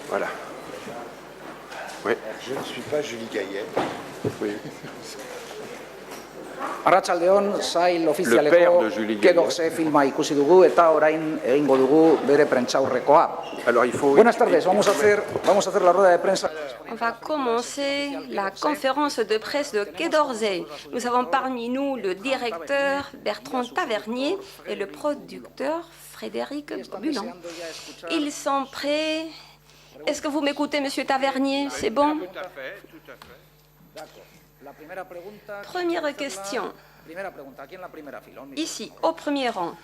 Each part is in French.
Voilà. Oui. Je ne suis pas Julie Gaillet. Oui. Arratsaldeon, sail Le père ofizialeko de Julie Gaillet. K12 filma ikusi dugu eta orain egingo dugu bere prentsaurrekoa. Alors, il faut Buenas tardes, vamos a hacer la rueda de prensa. On va commencer la conférence de presse de Quai d'Orsay. Nous avons parmi nous le directeur Bertrand Tavernier et le producteur Frédéric Bulan. Ils sont prêts. Est-ce que vous m'écoutez, monsieur Tavernier? C'est bon? Tout à fait, tout à fait. Première question. Ici, au premier rang.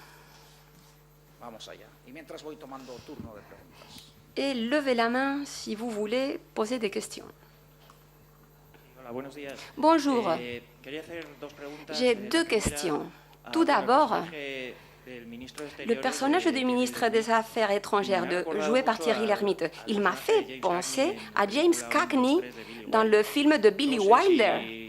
Et levez la main si vous voulez poser des questions. Bonjour. J'ai deux questions. Tout d'abord, le personnage du ministre des Affaires étrangères joué par Thierry Lhermitte, il m'a fait penser à James Cagney dans le film de Billy Wilder.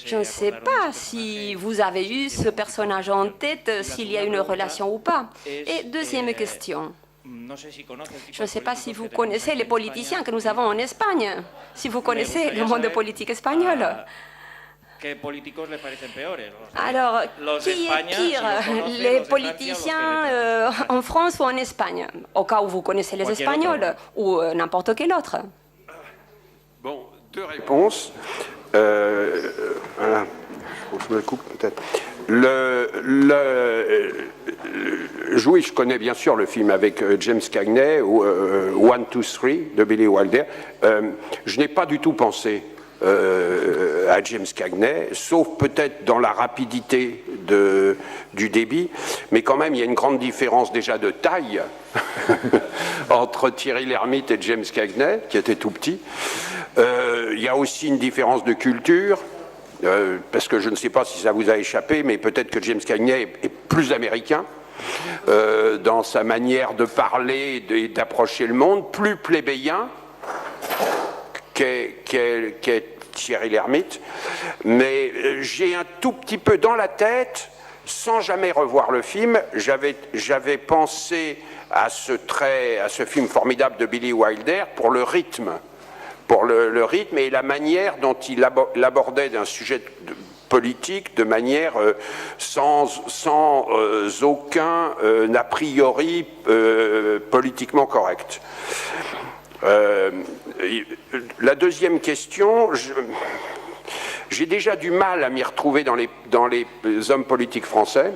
Je ne sais pas si vous avez eu ce personnage en tête, s'il y a une relation ou pas. Et deuxième question. Je ne sais pas si vous connaissez les politiciens que nous avons en Espagne, si vous connaissez le monde politique espagnol. Alors, qui est pire, les politiciens en France ou en Espagne? Au cas où vous connaissez les Espagnols ou n'importe quel autre. Bon, deux réponses. Voilà. Je me coupe peut-être. Oui, je connais bien sûr le film avec James Cagney, One, Two, Three de Billy Wilder. Je n'ai pas du tout pensé à James Cagney, sauf peut-être dans la rapidité du débit, mais quand même il y a une grande différence déjà de taille entre Thierry Lhermitte et James Cagney, qui était tout petit. Il y a aussi une différence de culture, parce que je ne sais pas si ça vous a échappé, mais peut-être que James Cagney est plus américain dans sa manière de parler et d'approcher le monde, plus plébéien qu'est Thierry Lhermitte, mais j'ai un tout petit peu dans la tête, sans jamais revoir le film, j'avais pensé à ce film formidable de Billy Wilder pour le rythme, et la manière dont il abordait un sujet politique de manière sans aucun a priori politiquement correct. La deuxième question, j'ai déjà du mal à m'y retrouver dans les hommes politiques français.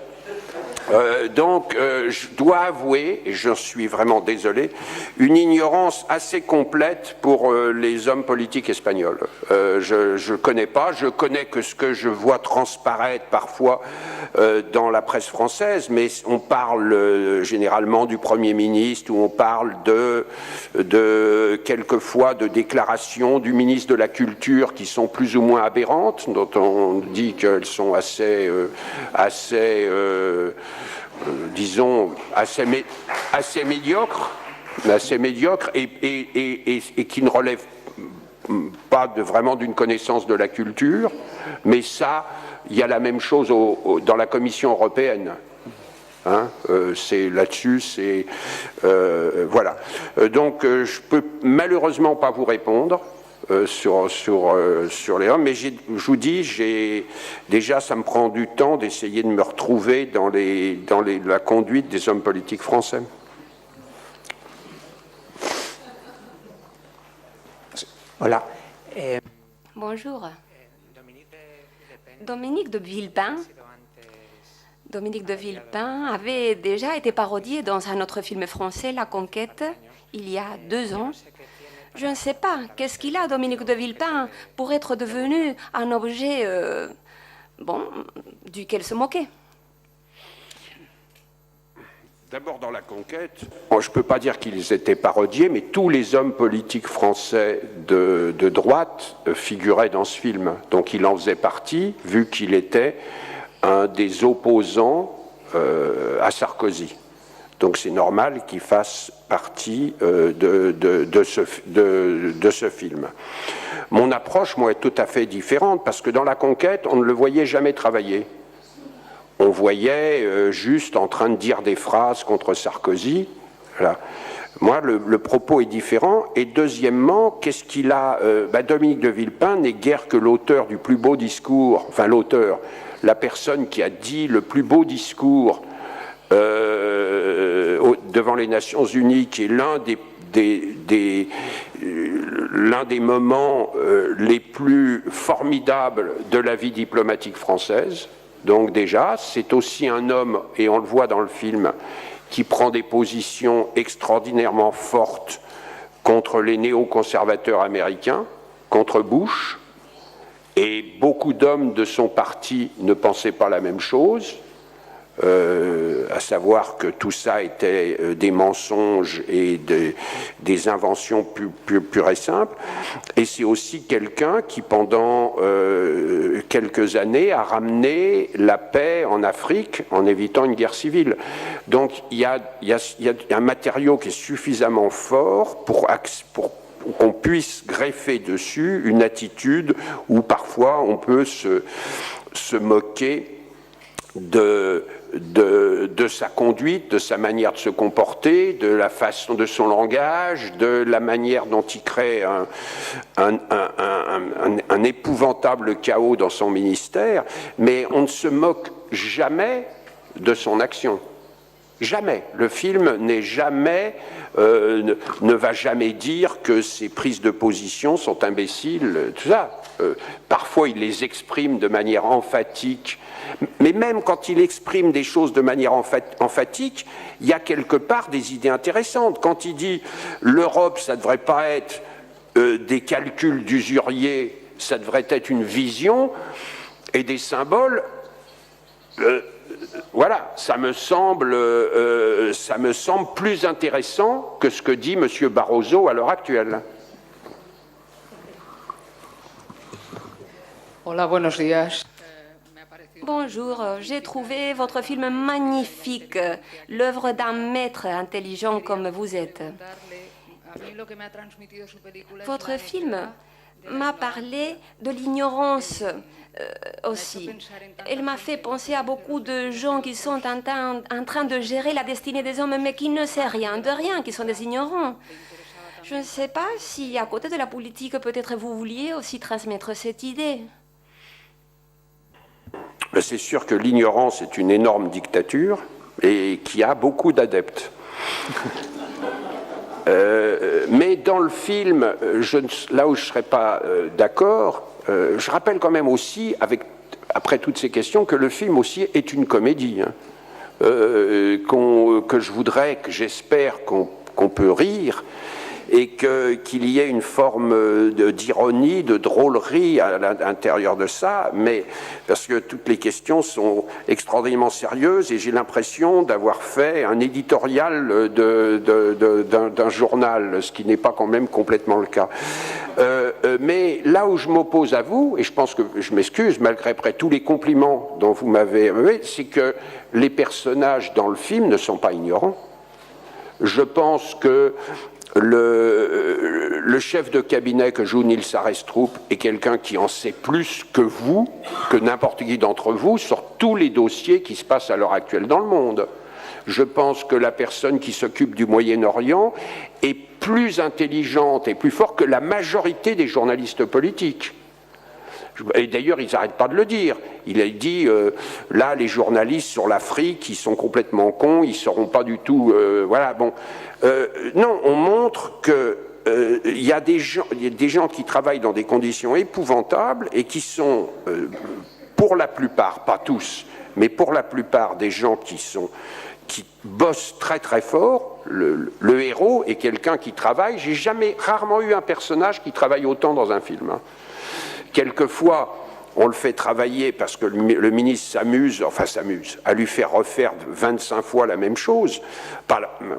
Donc, je dois avouer, et j'en suis vraiment désolé, une ignorance assez complète pour les hommes politiques espagnols. Je ne connais pas, je connais que ce que je vois transparaître parfois dans la presse française, mais on parle généralement du Premier ministre, ou on parle quelquefois de déclarations du ministre de la Culture qui sont plus ou moins aberrantes, dont on dit qu'elles sont disons, assez médiocres et qui ne relèvent pas vraiment d'une connaissance de la culture, mais ça, il y a la même chose dans la Commission européenne. Hein, c'est là-dessus, voilà. Donc, je peux malheureusement pas vous répondre sur les hommes, mais je vous dis, déjà ça me prend du temps d'essayer de me retrouver dans la conduite des hommes politiques français. Voilà. Bonjour. Dominique de Villepin avait déjà été parodié dans un autre film français, La Conquête, il y a 2 ans. Je ne sais pas, qu'est-ce qu'il a, Dominique de Villepin, pour être devenu un objet, duquel se moquer? D'abord, dans La Conquête, je ne peux pas dire qu'ils étaient parodiés, mais tous les hommes politiques français de droite figuraient dans ce film. Donc il en faisait partie, vu qu'il était un des opposants à Sarkozy. Donc c'est normal qu'il fasse partie de ce film. Mon approche, moi, est tout à fait différente, parce que dans La Conquête, on ne le voyait jamais travailler. On voyait juste en train de dire des phrases contre Sarkozy, Voilà. Moi, le propos est différent. Et deuxièmement, qu'est-ce qu'il a Dominique de Villepin n'est guère que l'auteur du plus beau discours, enfin l'auteur, la personne qui a dit le plus beau discours devant les Nations Unies, qui est l'un des moments les plus formidables de la vie diplomatique française. Donc déjà, c'est aussi un homme, et on le voit dans le film, qui prend des positions extraordinairement fortes contre les néoconservateurs américains, contre Bush, et beaucoup d'hommes de son parti ne pensaient pas la même chose, à savoir que tout ça était des mensonges et des inventions pures et simples. Et c'est aussi quelqu'un qui, pendant quelques années, a ramené la paix en Afrique en évitant une guerre civile. Donc il y a un matériau qui est suffisamment fort pour qu'on puisse greffer dessus une attitude où parfois on peut se moquer de sa conduite, de sa manière de se comporter, de la façon de son langage, de la manière dont il crée un épouvantable chaos dans son ministère, mais on ne se moque jamais de son action. Jamais. Le film n'est jamais, ne va jamais dire que ses prises de position sont imbéciles, tout ça. Parfois, il les exprime de manière emphatique. Mais même quand il exprime des choses de manière emphatique, il y a quelque part des idées intéressantes. Quand il dit l'Europe, ça ne devrait pas être des calculs d'usuriers, ça devrait être une vision et des symboles. Voilà, ça me semble plus intéressant que ce que dit M. Barroso à l'heure actuelle. Hola, buenos días. Bonjour, j'ai trouvé votre film magnifique, l'œuvre d'un maître intelligent comme vous êtes. Votre film m'a parlé de l'ignorance aussi. Elle m'a fait penser à beaucoup de gens qui sont en train de gérer la destinée des hommes, mais qui ne savent rien de rien, qui sont des ignorants. Je ne sais pas si, à côté de la politique, peut-être vous vouliez aussi transmettre cette idée. C'est sûr que l'ignorance est une énorme dictature et qui a beaucoup d'adeptes. Mais dans le film, là où je ne serais pas d'accord, je rappelle quand même aussi, après toutes ces questions, que le film aussi est une comédie, hein, que j'espère qu'on peut rire, et qu'il y ait une forme d'ironie, de drôlerie à l'intérieur de ça, mais parce que toutes les questions sont extraordinairement sérieuses et j'ai l'impression d'avoir fait un éditorial d'un journal, ce qui n'est pas quand même complètement le cas. Mais là où je m'oppose à vous, et je pense que je m'excuse malgré tous les compliments dont vous m'avez, c'est que les personnages dans le film ne sont pas ignorants. Je pense que le chef de cabinet que joue Nils Arestrup est quelqu'un qui en sait plus que vous, que n'importe qui d'entre vous, sur tous les dossiers qui se passent à l'heure actuelle dans le monde. Je pense que la personne qui s'occupe du Moyen-Orient est plus intelligente et plus forte que la majorité des journalistes politiques. Et d'ailleurs, ils n'arrêtent pas de le dire. Il a dit, là, les journalistes sur l'Afrique, ils sont complètement cons, ils ne sauront pas du tout... voilà, bon. Non, on montre que il y a des gens qui travaillent dans des conditions épouvantables et qui sont, pour la plupart, pas tous, mais pour la plupart des gens qui bossent très très fort. Le héros est quelqu'un qui travaille. J'ai rarement eu un personnage qui travaille autant dans un film, hein. Quelquefois, on le fait travailler parce que le ministre s'amuse à lui faire refaire 25 fois la même chose.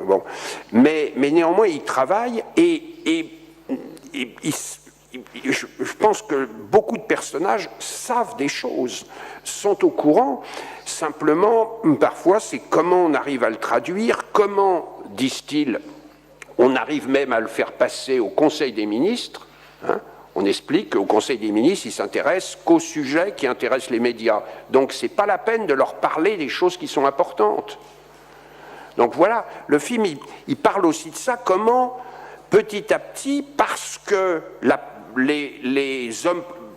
Bon. Mais néanmoins, il travaille et je pense que beaucoup de personnages savent des choses, sont au courant. Simplement, parfois, c'est comment on arrive à le traduire, comment, disent-ils, on arrive même à le faire passer au Conseil des ministres, hein. On explique qu'au Conseil des ministres, ils s'intéressent qu'aux sujets qui intéressent les médias. Donc, ce n'est pas la peine de leur parler des choses qui sont importantes. Donc voilà, le film, il parle aussi de ça, comment petit à petit, parce que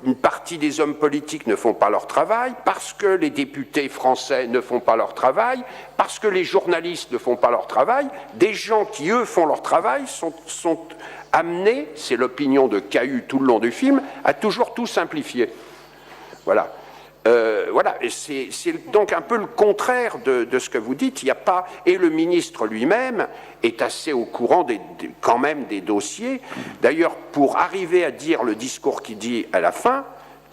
une partie des hommes politiques ne font pas leur travail, parce que les députés français ne font pas leur travail, parce que les journalistes ne font pas leur travail, des gens qui, eux, font leur travail sont amenés, c'est l'opinion de Cahu tout le long du film, à toujours tout simplifier. Voilà. Voilà, et c'est donc un peu le contraire de ce que vous dites. Il n'y a pas, et le ministre lui-même est assez au courant quand même des dossiers. D'ailleurs, pour arriver à dire le discours qu'il dit à la fin,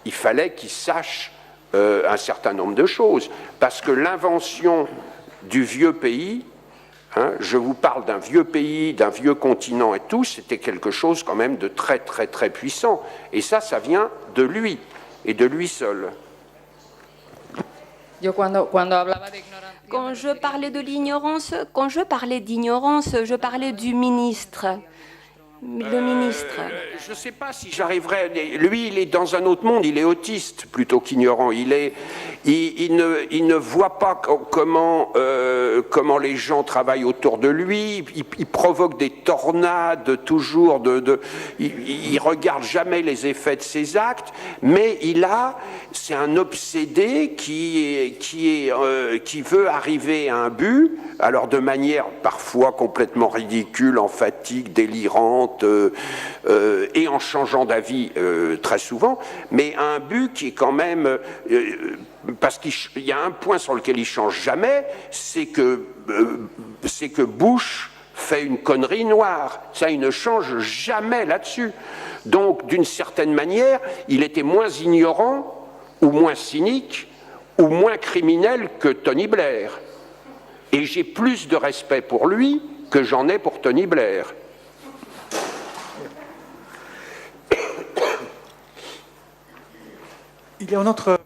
il fallait qu'il sache un certain nombre de choses, parce que l'invention du vieux pays, hein, je vous parle d'un vieux pays, d'un vieux continent et tout, c'était quelque chose quand même de très très très puissant. Et ça vient de lui et de lui seul. Quand je parlais de l'ignorance, je parlais du ministre. Le ministre. Je ne sais pas si j'arriverai. Lui, il est dans un autre monde. Il est autiste plutôt qu'ignorant. Il ne voit pas comment les gens travaillent autour de lui. Il provoque des tornades toujours. Il regarde jamais les effets de ses actes. Mais c'est un obsédé qui veut arriver à un but. Alors de manière parfois complètement ridicule, en fatigue, délirante. Et en changeant d'avis très souvent, mais un but qui est quand même... parce qu'il y a un point sur lequel il ne change jamais, c'est que Bush fait une connerie noire. Ça, il ne change jamais là-dessus. Donc, d'une certaine manière, il était moins ignorant, ou moins cynique, ou moins criminel que Tony Blair. Et j'ai plus de respect pour lui que j'en ai pour Tony Blair. Il y a un autre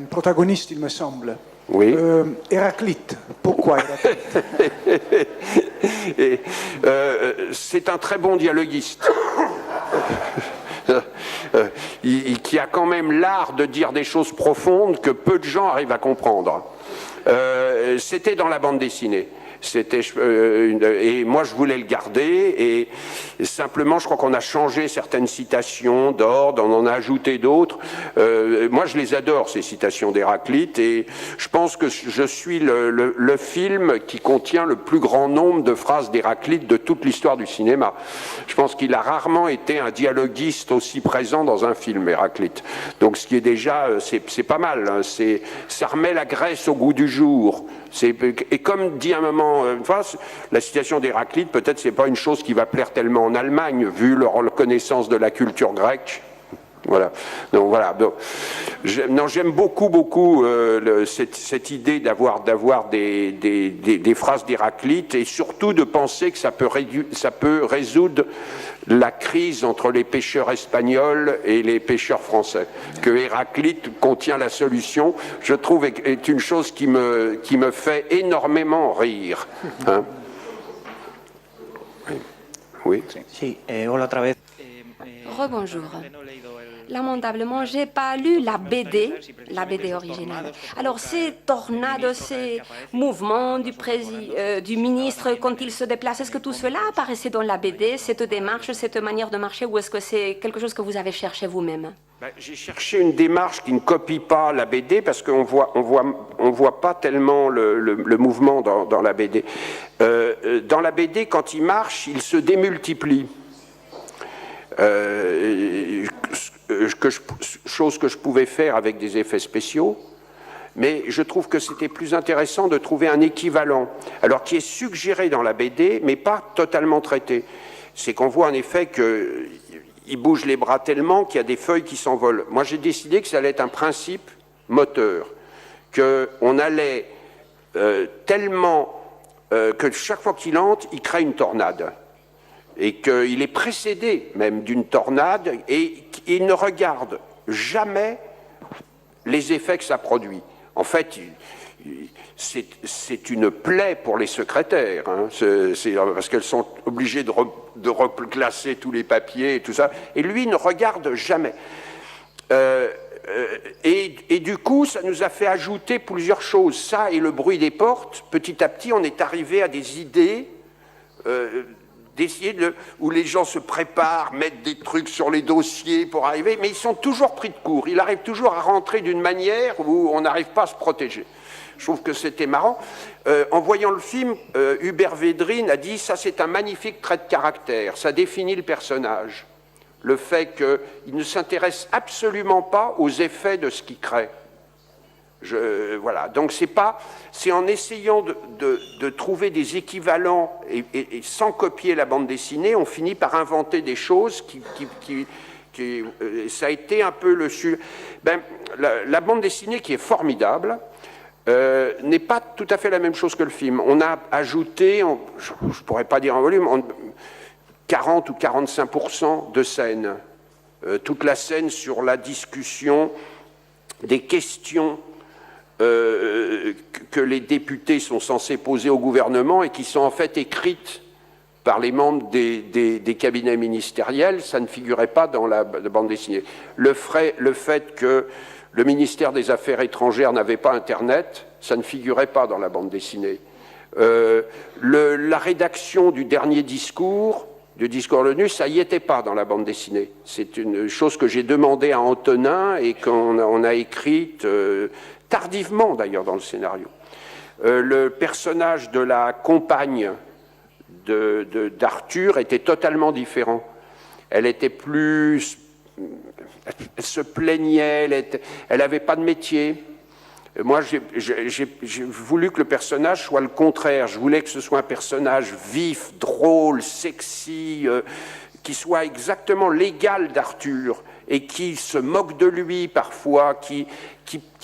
protagoniste, il me semble. Oui. Héraclite. Pourquoi Héraclite? C'est un très bon dialoguiste. Qui a quand même l'art de dire des choses profondes que peu de gens arrivent à comprendre. C'était dans la bande dessinée. Et moi je voulais le garder, et simplement je crois qu'on a changé certaines citations d'ordre, on en a ajouté d'autres. Moi je les adore, ces citations d'Héraclite, et je pense que je suis le film qui contient le plus grand nombre de phrases d'Héraclite de toute l'histoire du cinéma. Je pense qu'il a rarement été un dialoguiste aussi présent dans un film, Héraclite. Donc ce qui est déjà, c'est pas mal, hein. Ça remet la Grèce au goût du jour. Et comme dit un moment, la citation d'Héraclite, peut-être c'est pas une chose qui va plaire tellement en Allemagne, vu leur connaissance de la culture grecque. Voilà. Donc voilà. Donc, j'aime beaucoup cette idée d'avoir des phrases d'Héraclite, et surtout de penser que ça peut résoudre la crise entre les pêcheurs espagnols et les pêcheurs français. Que Héraclite contient la solution, je trouve, est une chose qui me fait énormément rire. Hein? Oui. Sí, hola otra vez. Rebonjour. Lamentablement, je n'ai pas lu la BD originale. Alors, ces tornades, ces mouvements du ministre quand il se déplace, est-ce que tout cela apparaissait dans la BD, cette démarche, cette manière de marcher, ou est-ce que c'est quelque chose que vous avez cherché vous-même? J'ai cherché une démarche qui ne copie pas la BD, parce qu'on voit pas tellement le mouvement dans la BD. Dans la BD, quand il marche, il se démultiplie. Chose que je pouvais faire avec des effets spéciaux, mais je trouve que c'était plus intéressant de trouver un équivalent, alors qui est suggéré dans la BD, mais pas totalement traité. C'est qu'on voit en effet qu'il bouge les bras tellement qu'il y a des feuilles qui s'envolent. Moi, j'ai décidé que ça allait être un principe moteur, qu'on allait tellement que chaque fois qu'il entre, il crée une tornade. Et qu'il est précédé même d'une tornade, et il ne regarde jamais les effets que ça produit. En fait, c'est une plaie pour les secrétaires, hein. Parce qu'elles sont obligées de reclasser tous les papiers et tout ça. Et lui ne regarde jamais. Et du coup, ça nous a fait ajouter plusieurs choses. Ça et le bruit des portes, petit à petit, on est arrivé à des idées où les gens se préparent, mettent des trucs sur les dossiers pour arriver, mais ils sont toujours pris de court. Ils arrivent toujours à rentrer d'une manière où on n'arrive pas à se protéger. Je trouve que c'était marrant. En voyant le film, Hubert Védrine a dit « ça c'est un magnifique trait de caractère, ça définit le personnage ». Le fait qu'il ne s'intéresse absolument pas aux effets de ce qu'il crée. Voilà. Donc c'est en essayant de trouver des équivalents et sans copier la bande dessinée, on finit par inventer des choses ça a été un peu le sujet. La bande dessinée qui est formidable n'est pas tout à fait la même chose que le film. On a ajouté, je ne pourrais pas dire en volume, 40 ou 45% de scènes. Toute la scène sur la discussion des questions que les députés sont censés poser au gouvernement et qui sont en fait écrites par les membres des cabinets ministériels, ça ne figurait pas dans la bande dessinée. Le fait que le ministère des Affaires étrangères n'avait pas Internet, ça ne figurait pas dans la bande dessinée. La rédaction du dernier discours de l'ONU, ça n'y était pas dans la bande dessinée. C'est une chose que j'ai demandé à Antonin et qu'on a écrite tardivement d'ailleurs dans le scénario. Le personnage de la compagne d'Arthur était totalement différent. Elle était plus... Elle se plaignait, elle n'avait pas de métier. Moi, j'ai voulu que le personnage soit le contraire. Je voulais que ce soit un personnage vif, drôle, sexy, qui soit exactement l'égal d'Arthur et qui se moque de lui parfois, qui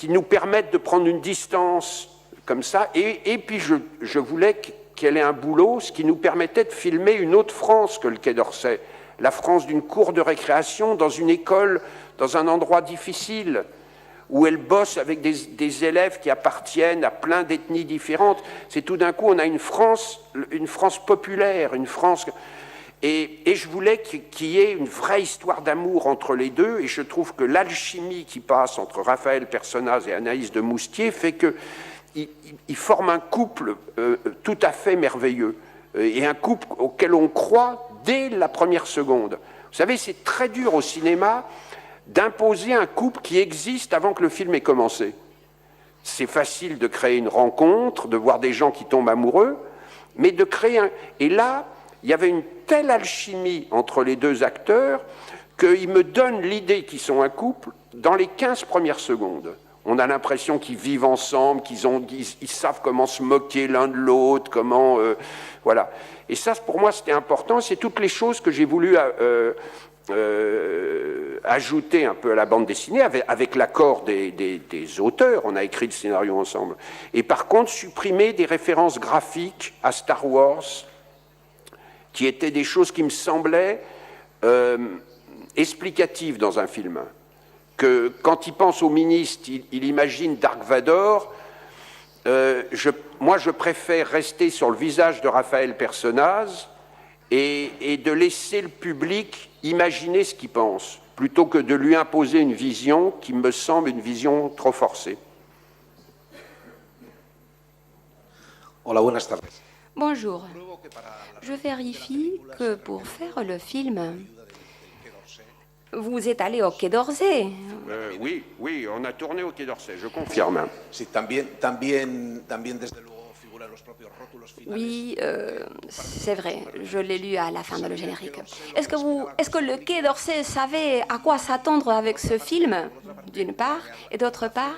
nous permette de prendre une distance comme ça. Et puis, je voulais qu'elle ait un boulot, ce qui nous permettait de filmer une autre France que le Quai d'Orsay. La France d'une cour de récréation, dans une école, dans un endroit difficile, où elle bosse avec des élèves qui appartiennent à plein d'ethnies différentes. C'est tout d'un coup, on a une France populaire, une France... Et je voulais qu'il y ait une vraie histoire d'amour entre les deux, et je trouve que l'alchimie qui passe entre Raphaël Personnaz et Anaïs de Moustier fait qu'ils forment un couple tout à fait merveilleux, et un couple auquel on croit dès la première seconde. Vous savez, c'est très dur au cinéma d'imposer un couple qui existe avant que le film ait commencé. C'est facile de créer une rencontre, de voir des gens qui tombent amoureux, mais de créer un... Et là, il y avait une telle alchimie entre les deux acteurs qu'ils me donnent l'idée qu'ils sont un couple dans les 15 premières secondes. On a l'impression qu'ils vivent ensemble, ils savent comment se moquer l'un de l'autre, comment... voilà. Et ça, pour moi, c'était important. C'est toutes les choses que j'ai voulu... ajouter un peu à la bande dessinée avec l'accord des auteurs, on a écrit le scénario ensemble, et par contre supprimer des références graphiques à Star Wars qui étaient des choses qui me semblaient explicatives dans un film, que quand il pense au ministre, il imagine Dark Vador. Moi je préfère rester sur le visage de Raphaël Personnaz et de laisser le public imaginer ce qu'il pense, plutôt que de lui imposer une vision qui me semble une vision trop forcée. Hola, buenas tardes. Bonjour. Je vérifie que pour faire le film, vous êtes allé au Quai d'Orsay. Oui, on a tourné au Quai d'Orsay, je confirme. Sí, también desde luego. Oui, c'est vrai, je l'ai lu à la fin de le générique. Est-ce que le Quai d'Orsay savait à quoi s'attendre avec ce film, d'une part, et d'autre part,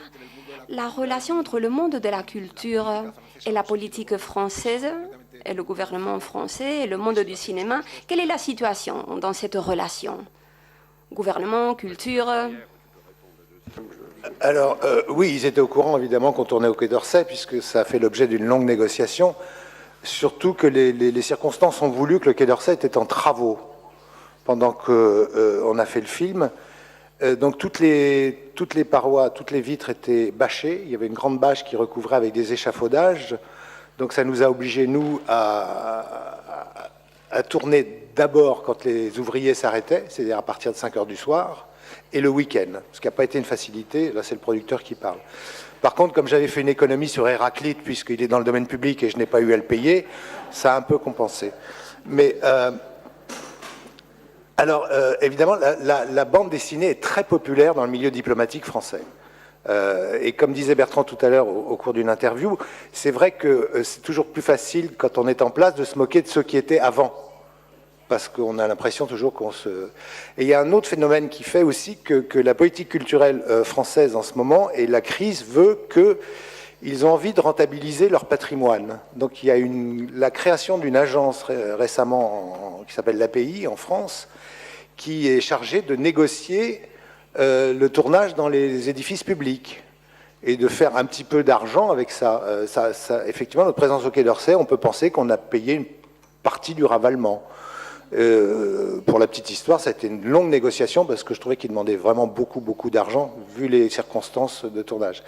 la relation entre le monde de la culture et la politique française, et le gouvernement français, et le monde du cinéma, quelle est la situation dans cette relation? Gouvernement, culture... Alors, oui, ils étaient au courant, évidemment, qu'on tournait au Quai d'Orsay, puisque ça a fait l'objet d'une longue négociation, surtout que les circonstances ont voulu que le Quai d'Orsay était en travaux pendant qu'on a fait le film. Donc, toutes les parois, toutes les vitres étaient bâchées. Il y avait une grande bâche qui recouvrait avec des échafaudages. Donc, ça nous a obligés, nous, à tourner d'abord quand les ouvriers s'arrêtaient, c'est-à-dire à partir de 5 heures du soir. et le week-end, ce qui n'a pas été une facilité, là c'est le producteur qui parle. Par contre, comme j'avais fait une économie sur Héraclite, puisqu'il est dans le domaine public et je n'ai pas eu à le payer, ça a un peu compensé. Mais, alors, évidemment, la bande dessinée est très populaire dans le milieu diplomatique français. Et comme disait Bertrand tout à l'heure au cours d'une interview, c'est vrai que c'est toujours plus facile, quand on est en place, de se moquer de ceux qui étaient avant. Parce qu'on a l'impression toujours qu'on se... Et il y a un autre phénomène qui fait aussi que la politique culturelle française en ce moment, et la crise veut qu'ils ont envie de rentabiliser leur patrimoine. Donc il y a la création d'une agence récemment qui s'appelle l'API en France, qui est chargée de négocier le tournage dans les édifices publics et de faire un petit peu d'argent avec ça. Effectivement, notre présence au Quai d'Orsay, on peut penser qu'on a payé une partie du ravalement. Pour la petite histoire, ça a été une longue négociation parce que je trouvais qu'il demandait vraiment beaucoup d'argent vu les circonstances de tournage.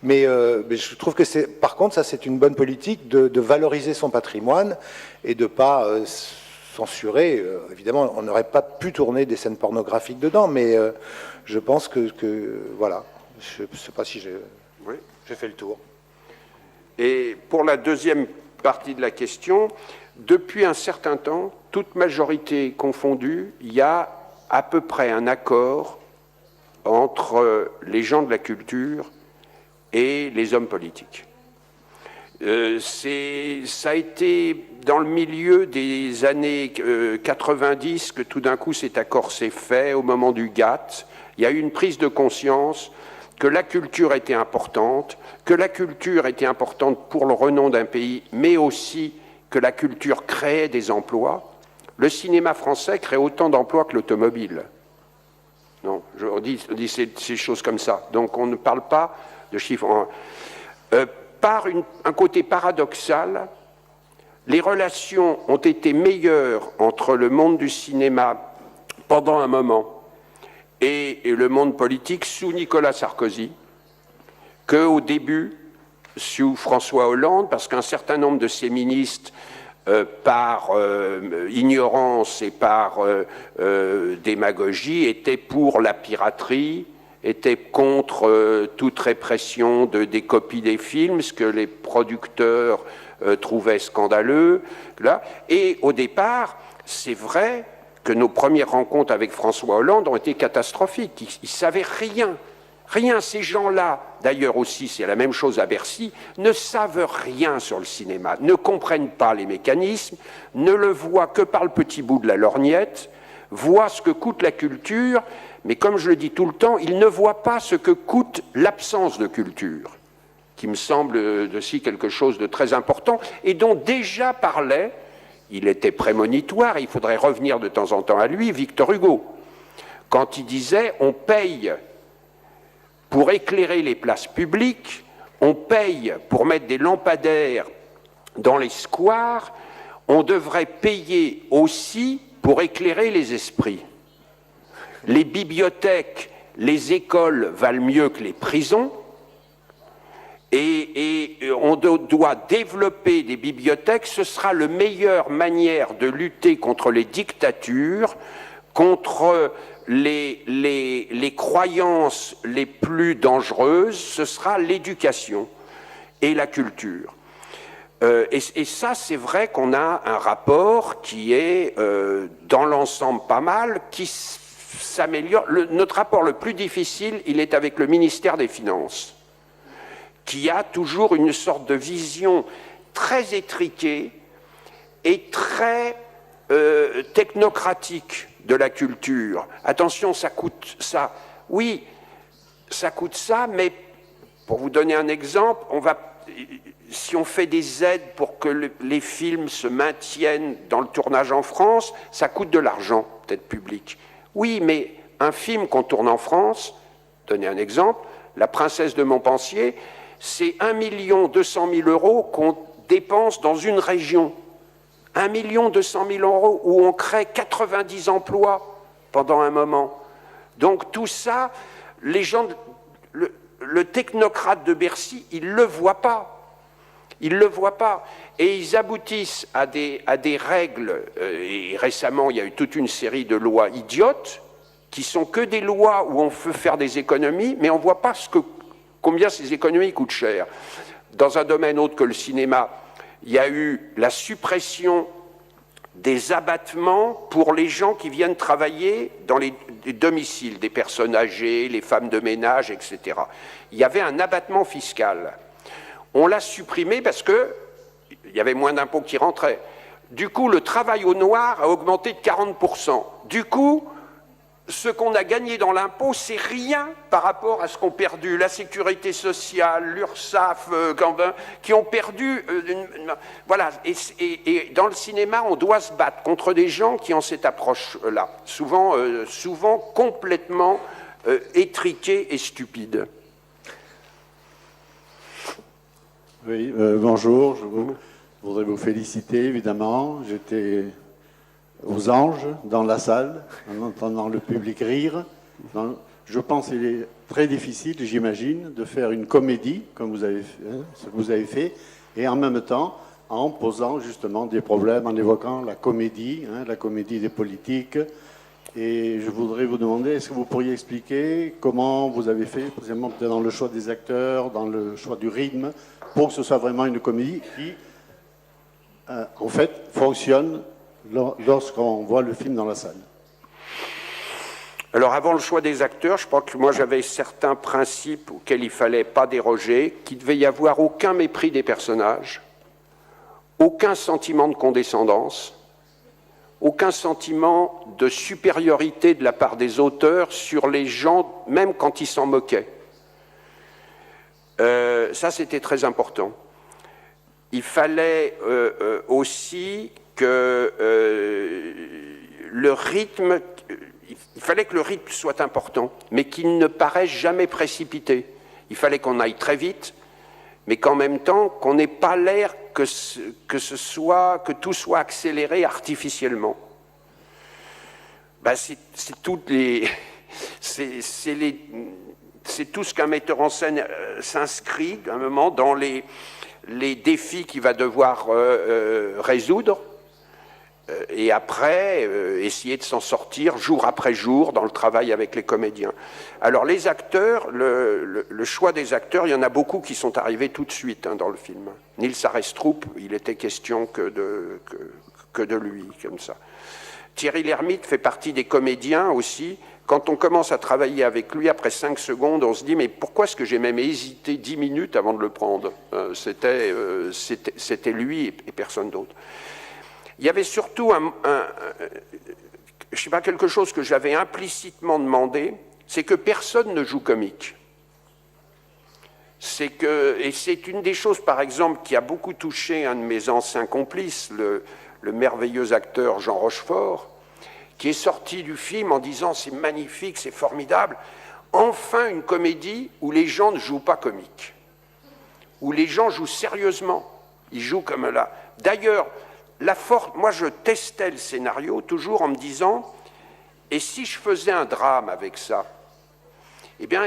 Mais je trouve que par contre, ça c'est une bonne politique de valoriser son patrimoine et de pas censurer. Évidemment, on n'aurait pas pu tourner des scènes pornographiques dedans, mais je pense que voilà. Je ne sais pas si j'ai fait le tour. Et pour la deuxième partie de la question, depuis un certain temps, toute majorité confondue, il y a à peu près un accord entre les gens de la culture et les hommes politiques. Ça a été dans le milieu des années 90 que tout d'un coup cet accord s'est fait au moment du GATT. Il y a eu une prise de conscience que la culture était importante pour le renom d'un pays, mais aussi que la culture créait des emplois. Le cinéma français crée autant d'emplois que l'automobile. Non, je dis ces choses comme ça. Donc on ne parle pas de chiffres. Par un côté paradoxal, les relations ont été meilleures entre le monde du cinéma pendant un moment et le monde politique sous Nicolas Sarkozy qu'au début sous François Hollande, parce qu'un certain nombre de ces ministres, par ignorance et par démagogie, étaient pour la piraterie, étaient contre toute répression des copies des films, ce que les producteurs trouvaient scandaleux. Là. Et au départ, c'est vrai que nos premières rencontres avec François Hollande ont été catastrophiques. Ils ne savaient rien. Rien, ces gens-là, d'ailleurs aussi, c'est la même chose à Bercy, ne savent rien sur le cinéma, ne comprennent pas les mécanismes, ne le voient que par le petit bout de la lorgnette, voient ce que coûte la culture, mais comme je le dis tout le temps, ils ne voient pas ce que coûte l'absence de culture, qui me semble aussi quelque chose de très important, et dont déjà parlait, il était prémonitoire, il faudrait revenir de temps en temps à lui, Victor Hugo, quand il disait « on paye ». Pour éclairer les places publiques, on paye pour mettre des lampadaires dans les squares, on devrait payer aussi pour éclairer les esprits. Les bibliothèques, les écoles valent mieux que les prisons, et on doit développer des bibliothèques, ce sera la meilleure manière de lutter contre les dictatures, contre les croyances les plus dangereuses, ce sera l'éducation et la culture. Et ça, c'est vrai qu'on a un rapport qui est, dans l'ensemble, pas mal, qui s'améliore. Notre rapport le plus difficile, il est avec le ministère des Finances, qui a toujours une sorte de vision très étriquée et très technocratique de la culture. Attention, ça coûte ça. Oui, ça coûte ça, mais pour vous donner un exemple, si on fait des aides pour que les films se maintiennent dans le tournage en France, ça coûte de l'argent, peut-être public. Oui, mais un film qu'on tourne en France, donner un exemple, La Princesse de Montpensier, c'est 1 200 000 € qu'on dépense dans une région. 1 200 000 € où on crée 90 emplois pendant un moment. Donc tout ça, les gens, le technocrate de Bercy, il ne le voit pas. Ils ne le voient pas. Et ils aboutissent à des règles, et récemment il y a eu toute une série de lois idiotes, qui sont que des lois où on peut faire des économies, mais on ne voit pas combien ces économies coûtent cher. Dans un domaine autre que le cinéma, il y a eu la suppression des abattements pour les gens qui viennent travailler dans les domiciles, des personnes âgées, les femmes de ménage, etc. Il y avait un abattement fiscal. On l'a supprimé parce qu'il y avait moins d'impôts qui rentraient. Du coup, le travail au noir a augmenté de 40%. Du coup, ce qu'on a gagné dans l'impôt, c'est rien par rapport à ce qu'ont perdu la sécurité sociale, l'URSSAF, qui ont perdu... voilà, et dans le cinéma, on doit se battre contre des gens qui ont cette approche-là, souvent complètement étriqués et stupides. Oui, bonjour, je voudrais vous féliciter, évidemment. J'étais aux anges dans la salle, en entendant le public rire. Je pense qu'il est très difficile, j'imagine, de faire une comédie, comme vous avez fait, ce que vous avez fait, et en même temps, en posant justement des problèmes, en évoquant la comédie des politiques. Et je voudrais vous demander, est-ce que vous pourriez expliquer comment vous avez fait, précisément peut-être dans le choix des acteurs, dans le choix du rythme, pour que ce soit vraiment une comédie qui, en fait, fonctionne lorsqu'on voit le film dans la salle. Alors avant le choix des acteurs, je crois que moi j'avais certains principes auxquels il ne fallait pas déroger, qu'il ne devait y avoir aucun mépris des personnages, aucun sentiment de condescendance, aucun sentiment de supériorité de la part des auteurs sur les gens, même quand ils s'en moquaient. Ça, c'était très important. Il fallait aussi que le rythme, il fallait que le rythme soit important, mais qu'il ne paraisse jamais précipité. Il fallait qu'on aille très vite, mais qu'en même temps, qu'on n'ait pas l'air que tout soit accéléré artificiellement. Ben, c'est tout ce qu'un metteur en scène s'inscrit à un moment dans les défis qu'il va devoir résoudre, et après essayer de s'en sortir jour après jour dans le travail avec les comédiens. Alors les acteurs, le choix des acteurs, il y en a beaucoup qui sont arrivés tout de suite dans le film. Nils Arestrup, il était question que de lui, comme ça. Thierry Lhermitte fait partie des comédiens aussi. Quand on commence à travailler avec lui, après 5 secondes, on se dit « mais pourquoi est-ce que j'ai même hésité 10 minutes avant de le prendre ?» C'était lui et personne d'autre. Il y avait surtout je sais pas, quelque chose que j'avais implicitement demandé, c'est que personne ne joue comique. Et c'est une des choses, par exemple, qui a beaucoup touché un de mes anciens complices, le merveilleux acteur Jean Rochefort, qui est sorti du film en disant « c'est magnifique, c'est formidable ». Enfin une comédie où les gens ne jouent pas comique, où les gens jouent sérieusement, ils jouent comme là. D'ailleurs, moi je testais le scénario toujours en me disant « et si je faisais un drame avec ça ?» Eh bien,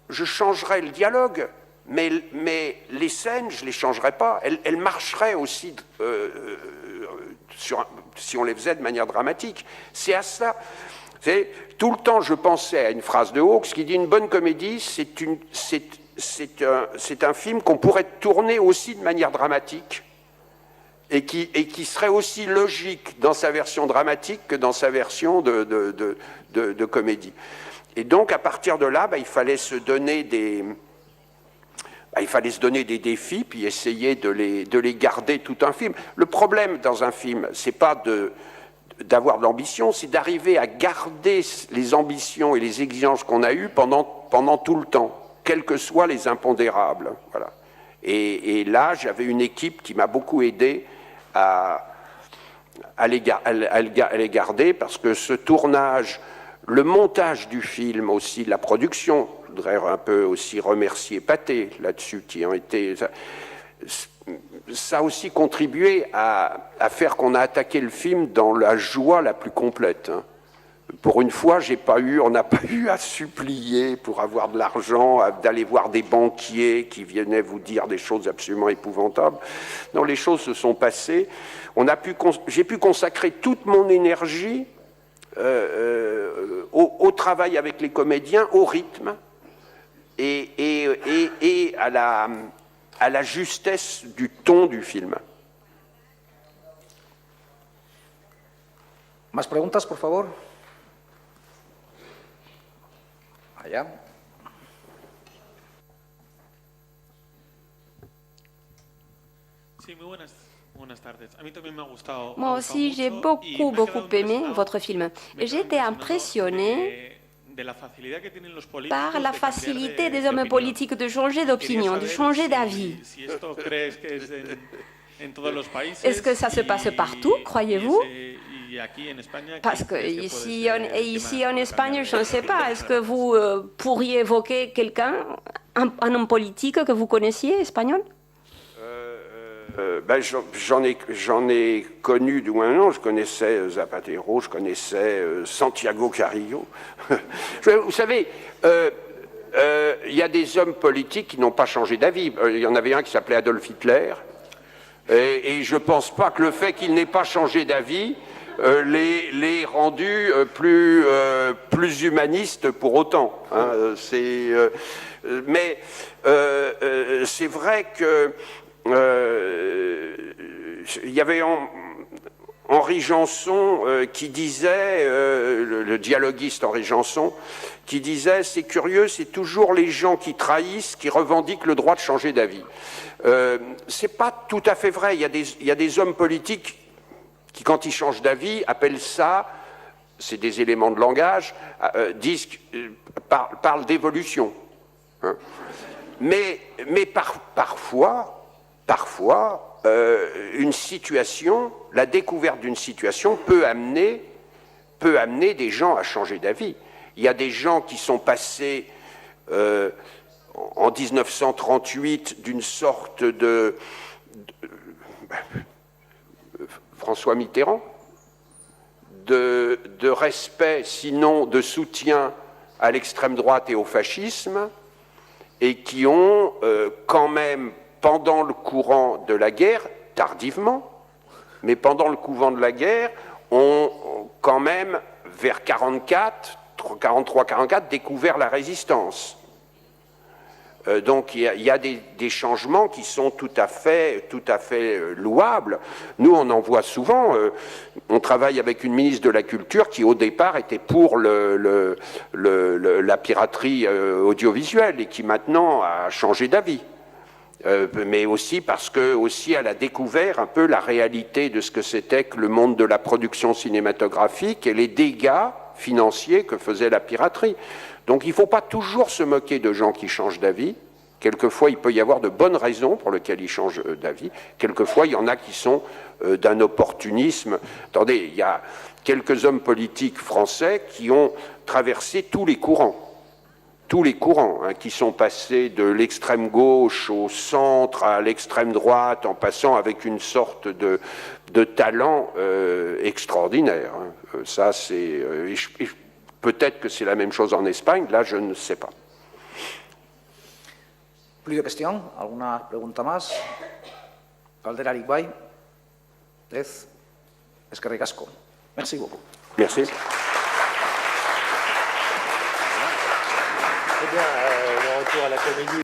je changerais le dialogue, mais les scènes, je ne les changerais pas. Elles marcheraient aussi si on les faisait de manière dramatique. C'est à ça. Tout le temps, je pensais à une phrase de Hawks qui dit « une bonne comédie, c'est un film qu'on pourrait tourner aussi de manière dramatique et qui serait aussi logique dans sa version dramatique que dans sa version de comédie. » Et donc, à partir de là, il fallait se donner des défis, puis essayer de les garder tout un film. Le problème dans un film, c'est pas d'avoir de l'ambition, c'est d'arriver à garder les ambitions et les exigences qu'on a eues pendant tout le temps, quels que soient les impondérables. Voilà. Et là, j'avais une équipe qui m'a beaucoup aidé à les garder, parce que ce tournage, le montage du film aussi, la production, je voudrais un peu aussi remercier Pathé là-dessus, qui ont été... Ça a aussi contribué à faire qu'on a attaqué le film dans la joie la plus complète. Pour une fois, on n'a pas eu à supplier pour avoir de l'argent, d'aller voir des banquiers qui venaient vous dire des choses absolument épouvantables. Non, les choses se sont passées. J'ai pu consacrer toute mon énergie au travail avec les comédiens, au rythme et à la justesse du ton du film. ¿Más preguntas, por favor? Allá. Sí, muy buenas tardes. A mí también me ha gustado. Moi aussi, j'ai beaucoup aimé votre film. J'ai été impressionné par la facilité des hommes politiques de changer d'opinion, de changer d'avis. Est-ce que ça se passe partout, croyez-vous? Parce que ici en Espagne, je ne sais pas. Est-ce que vous pourriez évoquer quelqu'un, un homme politique que vous connaissiez, espagnol? J'en ai connu du moins non. Je connaissais Zapatero, je connaissais Santiago Carrillo. Vous savez, il y a des hommes politiques qui n'ont pas changé d'avis. Il y en avait un qui s'appelait Adolf Hitler. Et je ne pense pas que le fait qu'il n'ait pas changé d'avis l'ait rendu plus humaniste pour autant. Hein. Mais c'est vrai que il y avait Henri Janson qui disait, le dialoguiste Henri Janson, qui disait « C'est curieux, c'est toujours les gens qui trahissent qui revendiquent le droit de changer d'avis ». C'est pas tout à fait vrai. Il y a des hommes politiques qui, quand ils changent d'avis, appellent ça, c'est des éléments de langage, parlent d'évolution. Hein. Mais parfois, une situation, la découverte d'une situation peut amener des gens à changer d'avis. Il y a des gens qui sont passés en 1938 d'une sorte de François Mitterrand, de respect, sinon de soutien à l'extrême droite et au fascisme, et qui ont quand même, pendant le courant de la guerre, tardivement, mais pendant le courant de la guerre, ont quand même, vers 43-44, découvert la résistance. Donc il y a des changements qui sont tout à fait louables. Nous, on en voit souvent. On travaille avec une ministre de la Culture qui, au départ, était pour la piraterie audiovisuelle et qui, maintenant, a changé d'avis. Mais aussi parce que aussi elle a découvert un peu la réalité de ce que c'était que le monde de la production cinématographique et les dégâts financiers que faisait la piraterie. Donc il ne faut pas toujours se moquer de gens qui changent d'avis. Quelquefois, il peut y avoir de bonnes raisons pour lesquelles ils changent d'avis. Quelquefois, il y en a qui sont d'un opportunisme. Attendez, il y a quelques hommes politiques français qui ont traversé tous les courants, hein, qui sont passés de l'extrême gauche au centre à l'extrême droite, en passant avec une sorte de talent extraordinaire. Hein. Ça, c'est peut-être que c'est la même chose en Espagne. Là, je ne sais pas. Plus de questions? Alguna pregunta más? Galderarik bai? Ez? Eskerrik asko. Merci beaucoup. Merci. Très bien, le retour à la comédie.